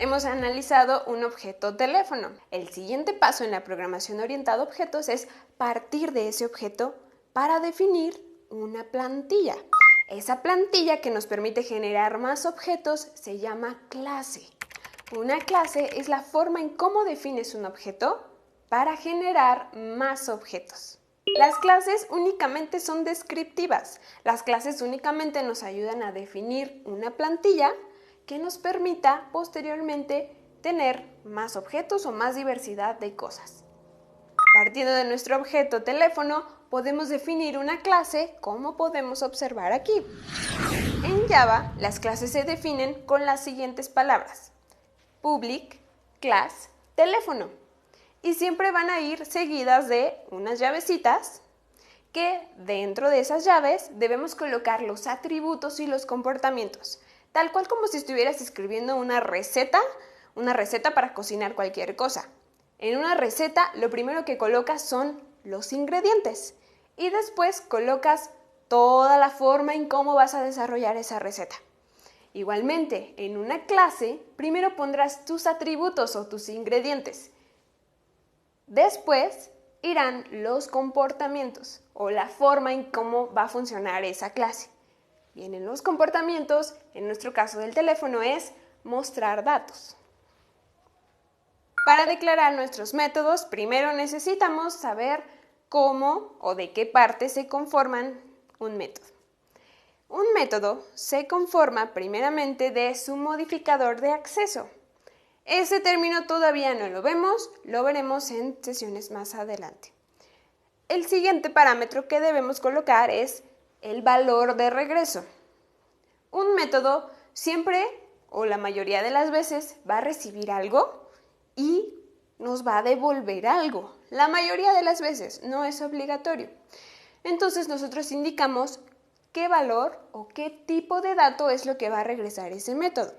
Hemos analizado un objeto teléfono. El siguiente paso en la programación orientada a objetos es partir de ese objeto para definir una plantilla. Esa plantilla que nos permite generar más objetos se llama clase. Una clase es la forma en cómo defines un objeto para generar más objetos. Las clases únicamente son descriptivas. Las clases únicamente nos ayudan a definir una plantilla que nos permita posteriormente tener más objetos o más diversidad de cosas. Partiendo de nuestro objeto teléfono, podemos definir una clase como podemos observar aquí. En Java, las clases se definen con las siguientes palabras: public, class, teléfono. Y siempre van a ir seguidas de unas llavecitas que dentro de esas llaves debemos colocar los atributos y los comportamientos, tal cual como si estuvieras escribiendo una receta para cocinar cualquier cosa. En una receta lo primero que colocas son los ingredientes y después colocas toda la forma en cómo vas a desarrollar esa receta. Igualmente, en una clase primero pondrás tus atributos o tus ingredientes. Después irán los comportamientos o la forma en cómo va a funcionar esa clase. Vienen los comportamientos, en nuestro caso del teléfono es mostrar datos. Para declarar nuestros métodos, primero necesitamos saber cómo o de qué parte se conforman un método. Un método se conforma primeramente de su modificador de acceso. Ese término todavía no lo vemos, lo veremos en sesiones más adelante. El siguiente parámetro que debemos colocar es el valor de regreso. Un método siempre o la mayoría de las veces va a recibir algo y nos va a devolver algo. La mayoría de las veces, no es obligatorio. Entonces nosotros indicamos qué valor o qué tipo de dato es lo que va a regresar ese método.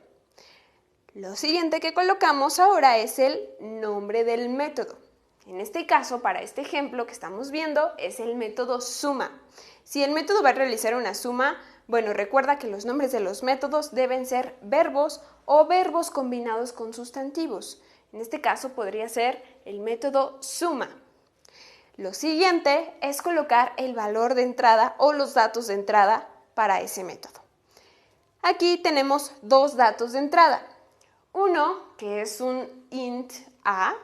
Lo siguiente que colocamos ahora es el nombre del método. En este caso, para este ejemplo que estamos viendo, es el método suma. Si el método va a realizar una suma, bueno, recuerda que los nombres de los métodos deben ser verbos o verbos combinados con sustantivos. En este caso podría ser el método suma. Lo siguiente es colocar el valor de entrada o los datos de entrada para ese método. Aquí tenemos dos datos de entrada. Uno, que es un int a,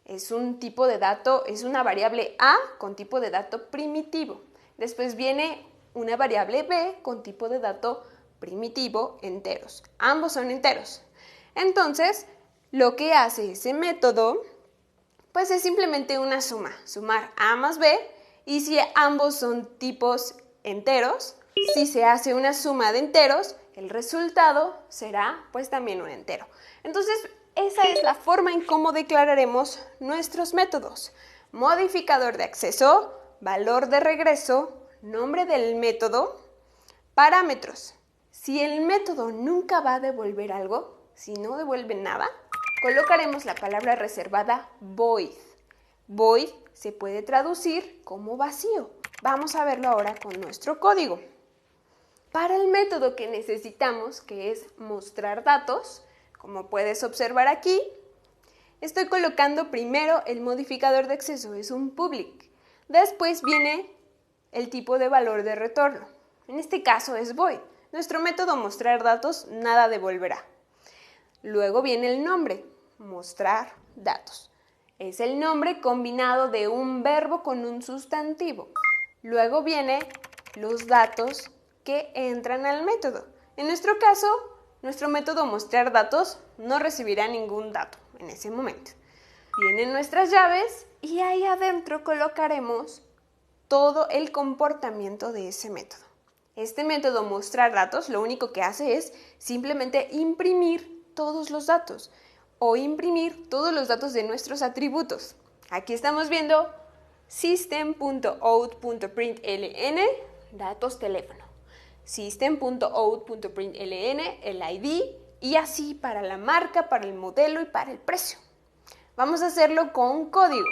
es un tipo de dato, es una variable a con tipo de dato primitivo. Después viene una variable b con tipo de dato primitivo enteros. Ambos son enteros. Entonces, lo que hace ese método, pues es simplemente una suma. Sumar a más b, y si ambos son tipos enteros, si se hace una suma de enteros, el resultado será pues también un entero. Entonces, esa es la forma en cómo declararemos nuestros métodos. Modificador de acceso, valor de regreso, nombre del método, parámetros. Si el método nunca va a devolver algo, si no devuelve nada, colocaremos la palabra reservada void. Void se puede traducir como vacío. Vamos a verlo ahora con nuestro código. Para el método que necesitamos, que es mostrar datos, como puedes observar aquí, estoy colocando primero el modificador de acceso, es un public. Después viene el tipo de valor de retorno. En este caso es void. Nuestro método mostrar datos nada devolverá. Luego viene el nombre, mostrar datos. Es el nombre combinado de un verbo con un sustantivo. Luego viene los datos que entran al método. En nuestro caso, nuestro método mostrar datos no recibirá ningún dato en ese momento. Vienen nuestras llaves y ahí adentro colocaremos todo el comportamiento de ese método. Este método mostrar datos lo único que hace es simplemente imprimir todos los datos o imprimir todos los datos de nuestros atributos. Aquí estamos viendo system.out.println datos teléfono, system.out.println el ID y así para la marca, para el modelo y para el precio. Vamos a hacerlo con código.